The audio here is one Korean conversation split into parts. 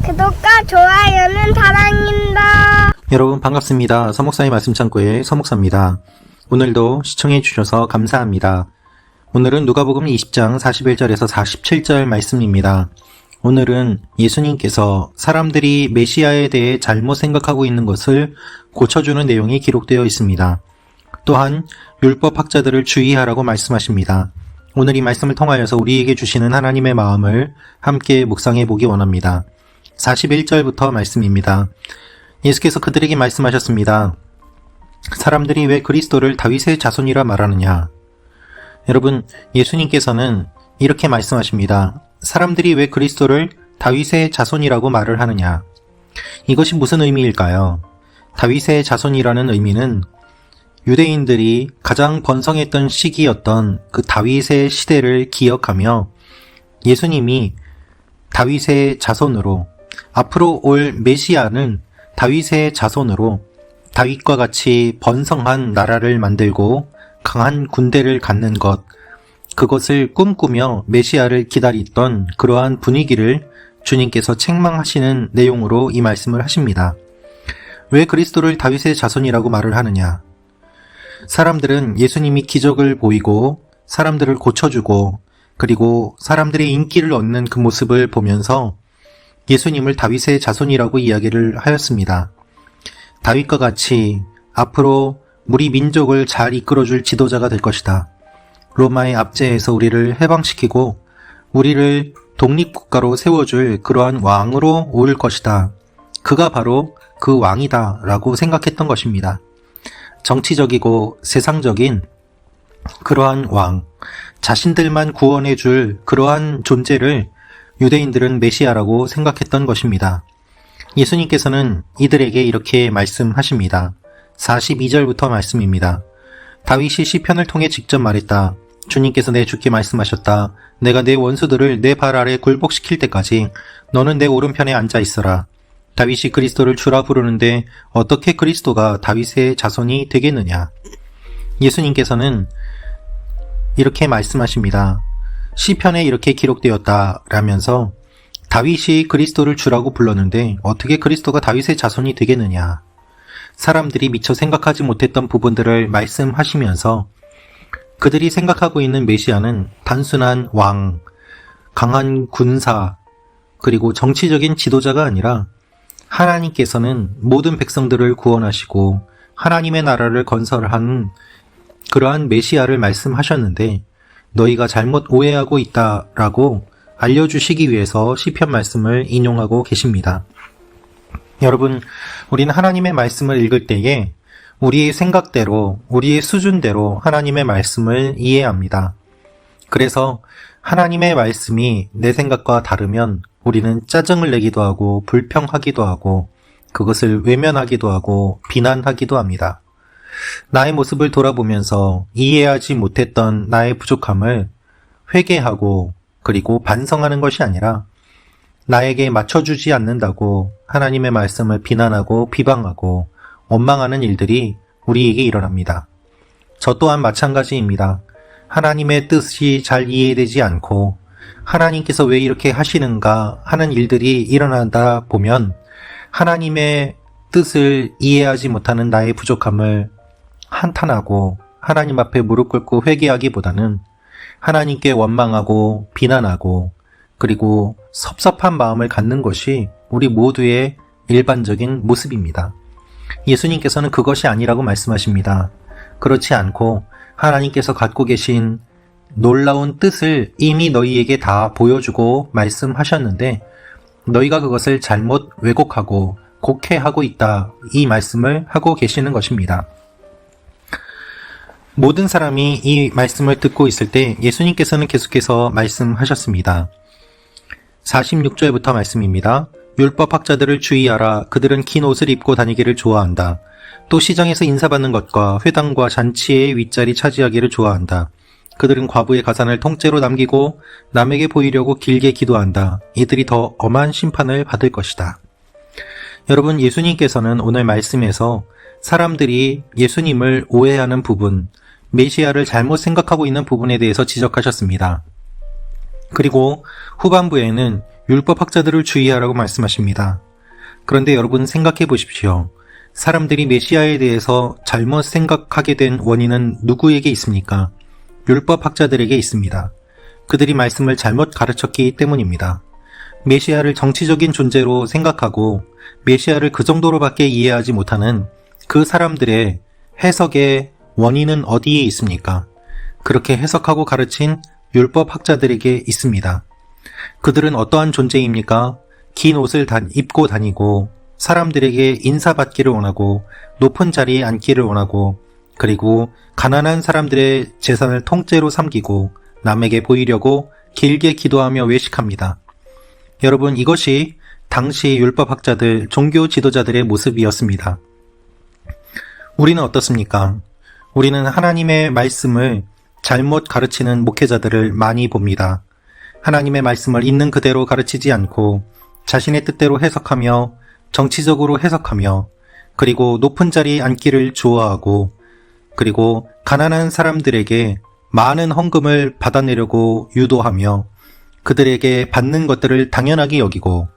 구독과 좋아요는 사랑입니다. 여러분 반갑습니다. 서목사의 말씀창고의 서목사입니다. 오늘도 시청해 주셔서 감사합니다. 오늘은 누가복음 20장 41절에서 47절 말씀입니다. 오늘은 예수님께서 사람들이 메시아에 대해 잘못 생각하고 있는 것을 고쳐주는 내용이 기록되어 있습니다. 또한 율법학자들을 주의하라고 말씀하십니다. 오늘 이 말씀을 통하여서 우리에게 주시는 하나님의 마음을 함께 묵상해 보기 원합니다. 41절부터 말씀입니다. 예수께서 그들에게 말씀하셨습니다. 사람들이 왜 그리스도를 다윗의 자손이라 말하느냐? 여러분, 예수님께서는 이렇게 말씀하십니다. 사람들이 왜 그리스도를 다윗의 자손이라고 말을 하느냐? 이것이 무슨 의미일까요? 다윗의 자손이라는 의미는 유대인들이 가장 번성했던 시기였던 그 다윗의 시대를 기억하며 예수님이 다윗의 자손으로, 앞으로 올 메시아는 다윗의 자손으로 다윗과 같이 번성한 나라를 만들고 강한 군대를 갖는 것, 그것을 꿈꾸며 메시아를 기다리던 그러한 분위기를 주님께서 책망하시는 내용으로 이 말씀을 하십니다. 왜 그리스도를 다윗의 자손이라고 말을 하느냐? 사람들은 예수님이 기적을 보이고 사람들을 고쳐주고 그리고 사람들의 인기를 얻는 그 모습을 보면서 예수님을 다윗의 자손이라고 이야기를 하였습니다. 다윗과 같이 앞으로 우리 민족을 잘 이끌어줄 지도자가 될 것이다. 로마의 압제에서 우리를 해방시키고 우리를 독립국가로 세워줄 그러한 왕으로 올 것이다. 그가 바로 그 왕이다 라고 생각했던 것입니다. 정치적이고 세상적인 그러한 왕, 자신들만 구원해줄 그러한 존재를 유대인들은 메시아라고 생각했던 것입니다. 예수님께서는 이들에게 이렇게 말씀하십니다. 42절부터 말씀입니다. 다윗이 시편을 통해 직접 말했다. 주님께서 내 주께 말씀하셨다. 내가 내 원수들을 내 발 아래 굴복시킬 때까지 너는 내 오른편에 앉아 있어라. 다윗이 그리스도를 주라 부르는데 어떻게 그리스도가 다윗의 자손이 되겠느냐? 예수님께서는 이렇게 말씀하십니다. 시편에 이렇게 기록되었다라면서 다윗이 그리스도를 주라고 불렀는데 어떻게 그리스도가 다윗의 자손이 되겠느냐? 사람들이 미처 생각하지 못했던 부분들을 말씀하시면서 그들이 생각하고 있는 메시아는 단순한 왕, 강한 군사, 그리고 정치적인 지도자가 아니라 하나님께서는 모든 백성들을 구원하시고 하나님의 나라를 건설한 그러한 메시아를 말씀하셨는데 너희가 잘못 오해하고 있다라고 알려주시기 위해서 시편 말씀을 인용하고 계십니다. 여러분, 우리는 하나님의 말씀을 읽을 때에 우리의 생각대로, 우리의 수준대로 하나님의 말씀을 이해합니다. 그래서 하나님의 말씀이 내 생각과 다르면 우리는 짜증을 내기도 하고 불평하기도 하고 그것을 외면하기도 하고 비난하기도 합니다. 나의 모습을 돌아보면서 이해하지 못했던 나의 부족함을 회개하고 그리고 반성하는 것이 아니라 나에게 맞춰주지 않는다고 하나님의 말씀을 비난하고 비방하고 원망하는 일들이 우리에게 일어납니다. 저 또한 마찬가지입니다. 하나님의 뜻이 잘 이해되지 않고 하나님께서 왜 이렇게 하시는가 하는 일들이 일어나다 보면 하나님의 뜻을 이해하지 못하는 나의 부족함을 한탄하고 하나님 앞에 무릎 꿇고 회개하기보다는 하나님께 원망하고 비난하고 그리고 섭섭한 마음을 갖는 것이 우리 모두의 일반적인 모습입니다. 예수님께서는 그것이 아니라고 말씀하십니다. 그렇지 않고 하나님께서 갖고 계신 놀라운 뜻을 이미 너희에게 다 보여주고 말씀하셨는데 너희가 그것을 잘못 왜곡하고 곡해하고 있다. 이 말씀을 하고 계시는 것입니다. 모든 사람이 이 말씀을 듣고 있을 때 예수님께서는 계속해서 말씀하셨습니다. 46절부터 말씀입니다. 율법학자들을 주의하라. 그들은 긴 옷을 입고 다니기를 좋아한다. 또 시장에서 인사받는 것과 회당과 잔치의 윗자리 차지하기를 좋아한다. 그들은 과부의 가산을 통째로 남기고 남에게 보이려고 길게 기도한다. 이들이 더 엄한 심판을 받을 것이다. 여러분, 예수님께서는 오늘 말씀에서 사람들이 예수님을 오해하는 부분, 메시아를 잘못 생각하고 있는 부분에 대해서 지적하셨습니다. 그리고 후반부에는 율법학자들을 주의하라고 말씀하십니다. 그런데 여러분 생각해 보십시오. 사람들이 메시아에 대해서 잘못 생각하게 된 원인은 누구에게 있습니까? 율법학자들에게 있습니다. 그들이 말씀을 잘못 가르쳤기 때문입니다. 메시아를 정치적인 존재로 생각하고 메시아를 그 정도로밖에 이해하지 못하는 그 사람들의 해석의 원인은 어디에 있습니까? 그렇게 해석하고 가르친 율법학자들에게 있습니다. 그들은 어떠한 존재입니까? 긴 옷을 입고 다니고 사람들에게 인사받기를 원하고 높은 자리에 앉기를 원하고 그리고 가난한 사람들의 재산을 통째로 삼기고 남에게 보이려고 길게 기도하며 외식합니다. 여러분, 이것이 당시 율법학자들, 종교 지도자들의 모습이었습니다. 우리는 어떻습니까? 우리는 하나님의 말씀을 잘못 가르치는 목회자들을 많이 봅니다. 하나님의 말씀을 있는 그대로 가르치지 않고 자신의 뜻대로 해석하며 정치적으로 해석하며 그리고 높은 자리에 앉기를 좋아하고 그리고 가난한 사람들에게 많은 헌금을 받아내려고 유도하며 그들에게 받는 것들을 당연하게 여기고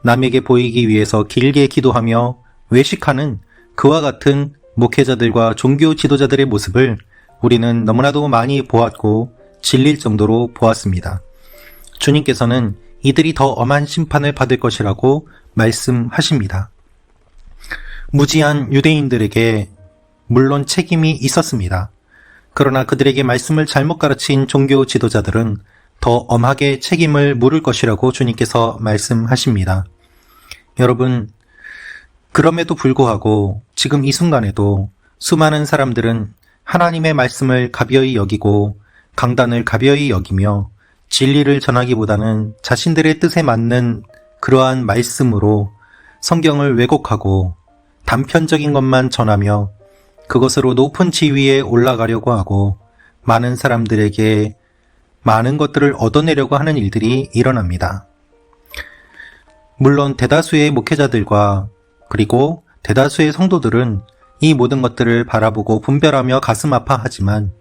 남에게 보이기 위해서 길게 기도하며 외식하는 그와 같은 목회자들과 종교 지도자들의 모습을 우리는 너무나도 많이 보았고 질릴 정도로 보았습니다. 주님께서는 이들이 더 엄한 심판을 받을 것이라고 말씀하십니다. 무지한 유대인들에게 물론 책임이 있었습니다. 그러나 그들에게 말씀을 잘못 가르친 종교 지도자들은 더 엄하게 책임을 물을 것이라고 주님께서 말씀하십니다. 여러분, 그럼에도 불구하고 지금 이 순간에도 수많은 사람들은 하나님의 말씀을 가벼이 여기고 강단을 가벼이 여기며 진리를 전하기보다는 자신들의 뜻에 맞는 그러한 말씀으로 성경을 왜곡하고 단편적인 것만 전하며 그것으로 높은 지위에 올라가려고 하고 많은 사람들에게 많은 것들을 얻어내려고 하는 일들이 일어납니다. 물론 대다수의 목회자들과 그리고 대다수의 성도들은 이 모든 것들을 바라보고 분별하며 가슴 아파하지만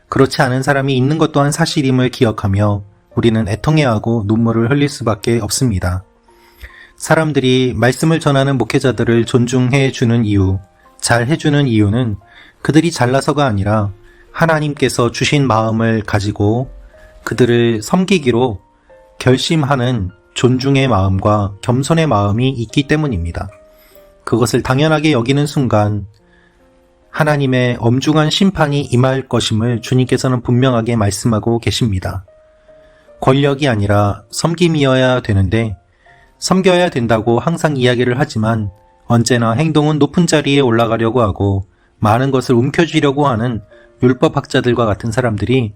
그렇지 않은 사람이 있는 것 또한 사실임을 기억하며 우리는 애통해하고 눈물을 흘릴 수밖에 없습니다. 사람들이 말씀을 전하는 목회자들을 존중해 주는 이유, 잘 해주는 이유는 그들이 잘나서가 아니라 하나님께서 주신 마음을 가지고 그들을 섬기기로 결심하는 존중의 마음과 겸손의 마음이 있기 때문입니다. 그것을 당연하게 여기는 순간 하나님의 엄중한 심판이 임할 것임을 주님께서는 분명하게 말씀하고 계십니다. 권력이 아니라 섬김이어야 되는데 섬겨야 된다고 항상 이야기를 하지만 언제나 행동은 높은 자리에 올라가려고 하고 많은 것을 움켜쥐려고 하는 율법학자들과 같은 사람들이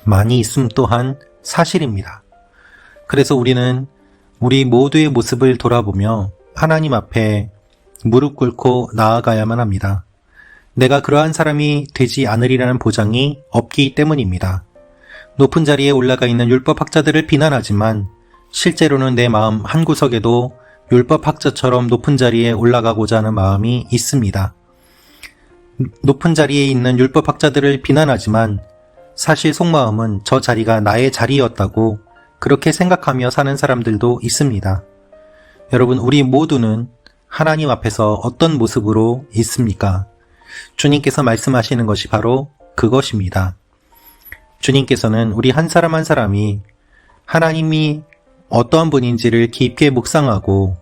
많이 있음 또한 사실입니다. 그래서 우리는 우리 모두의 모습을 돌아보며 하나님 앞에 무릎 꿇고 나아가야만 합니다. 내가 그러한 사람이 되지 않으리라는 보장이 없기 때문입니다. 높은 자리에 올라가 있는 율법학자들을 비난하지만 실제로는 내 마음 한구석에도 율법학자처럼 높은 자리에 올라가고자 하는 마음이 있습니다. 높은 자리에 있는 율법학자들을 비난하지만 사실 속마음은 저 자리가 나의 자리였다고 그렇게 생각하며 사는 사람들도 있습니다. 여러분, 우리 모두는 하나님 앞에서 어떤 모습으로 있습니까? 주님께서 말씀하시는 것이 바로 그것입니다. 주님께서는 우리 한 사람 한 사람이 하나님이 어떠한 분인지를 깊게 묵상하고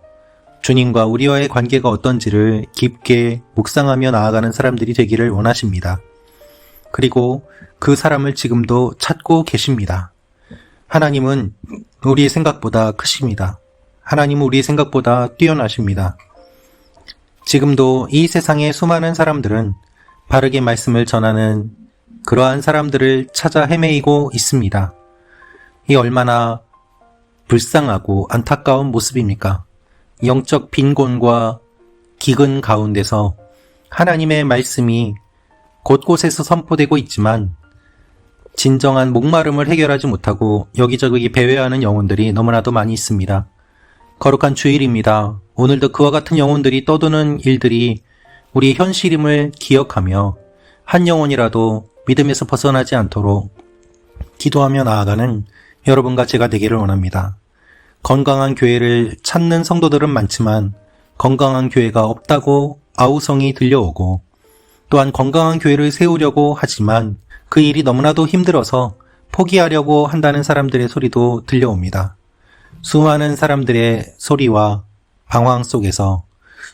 주님과 우리와의 관계가 어떤지를 깊게 묵상하며 나아가는 사람들이 되기를 원하십니다. 그리고 그 사람을 지금도 찾고 계십니다. 하나님은 우리의 생각보다 크십니다. 하나님은 우리의 생각보다 뛰어나십니다. 지금도 이 세상의 수많은 사람들은 바르게 말씀을 전하는 그러한 사람들을 찾아 헤매이고 있습니다. 이 얼마나 불쌍하고 안타까운 모습입니까? 영적 빈곤과 기근 가운데서 하나님의 말씀이 곳곳에서 선포되고 있지만 진정한 목마름을 해결하지 못하고 여기저기 배회하는 영혼들이 너무나도 많이 있습니다. 거룩한 주일입니다. 오늘도 그와 같은 영혼들이 떠도는 일들이 우리의 현실임을 기억하며 한 영혼이라도 믿음에서 벗어나지 않도록 기도하며 나아가는 여러분과 제가 되기를 원합니다. 건강한 교회를 찾는 성도들은 많지만 건강한 교회가 없다고 아우성이 들려오고, 또한 건강한 교회를 세우려고 하지만 그 일이 너무나도 힘들어서 포기하려고 한다는 사람들의 소리도 들려옵니다. 수많은 사람들의 소리와 방황 속에서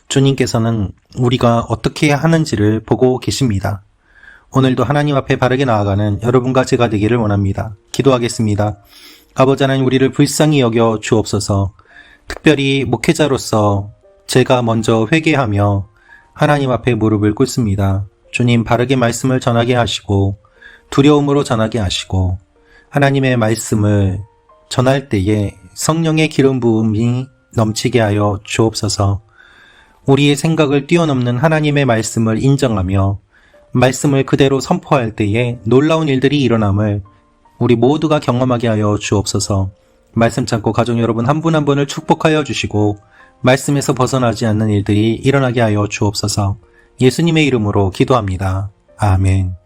주님께서는 우리가 어떻게 하는지를 보고 계십니다. 오늘도 하나님 앞에 바르게 나아가는 여러분과 제가 되기를 원합니다. 기도하겠습니다. 아버지 하나님, 우리를 불쌍히 여겨 주옵소서. 특별히 목회자로서 제가 먼저 회개하며 하나님 앞에 무릎을 꿇습니다. 주님, 바르게 말씀을 전하게 하시고 두려움으로 전하게 하시고 하나님의 말씀을 전할 때에 성령의 기름 부음이 넘치게 하여 주옵소서. 우리의 생각을 뛰어넘는 하나님의 말씀을 인정하며 말씀을 그대로 선포할 때에 놀라운 일들이 일어남을 우리 모두가 경험하게 하여 주옵소서. 말씀 찾고 가족 여러분 한 분 한 분을 축복하여 주시고 말씀에서 벗어나지 않는 일들이 일어나게 하여 주옵소서. 예수님의 이름으로 기도합니다. 아멘.